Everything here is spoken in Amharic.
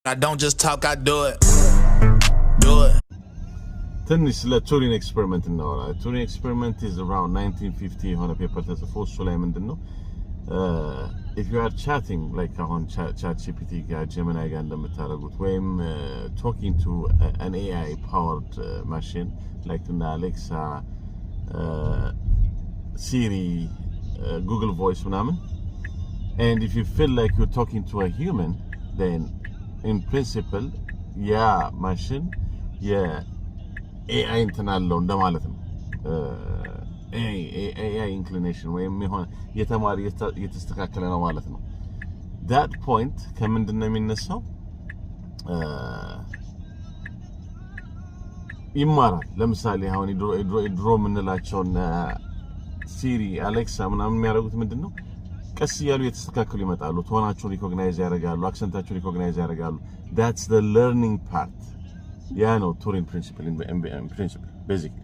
I don't just talk, I do it. Do it. ትንሽ ስለ ቱሪንግ ኤክስፐሪመንት እናወራ። ቱሪንግ ኤክስፐሪመንት is around 1950 የሆነ ፔፐር ተጽፎ እሱ ላይ ምንድነው if you are chatting like አሁን chat GPT ጋር Gemini ጋር እንደምታደርጉት ወይም talking to an AI powered machine like Alexa, Siri, Google Voice ምናምን, and if you feel like you're talking to a human, then in principle machine AI እንትን አለው እንደማለት ነው። AI inclination ወይም የሆነ የተማሪ የተስተካከለ ነው ማለት ነው። that point ከምንድን ነው የሚነሳው? ይማራል። ለምሳሌ አሁን ድሮ የምንላቸውን ሲሪ፣ አሌክሳ ምናምን የሚያደርጉት ምንድነው? ቀስ እያሉ የተስተካከሉ ይመጣሉ። ቶናቸውን ሪኮግናይዝ ያደርጋሉ፣ አክሰንታቸውን ሪኮግናይዝ ያደርጋሉ። that's the learning part. ያ ነው ቱሪንግ ፕሪንሲፕል basically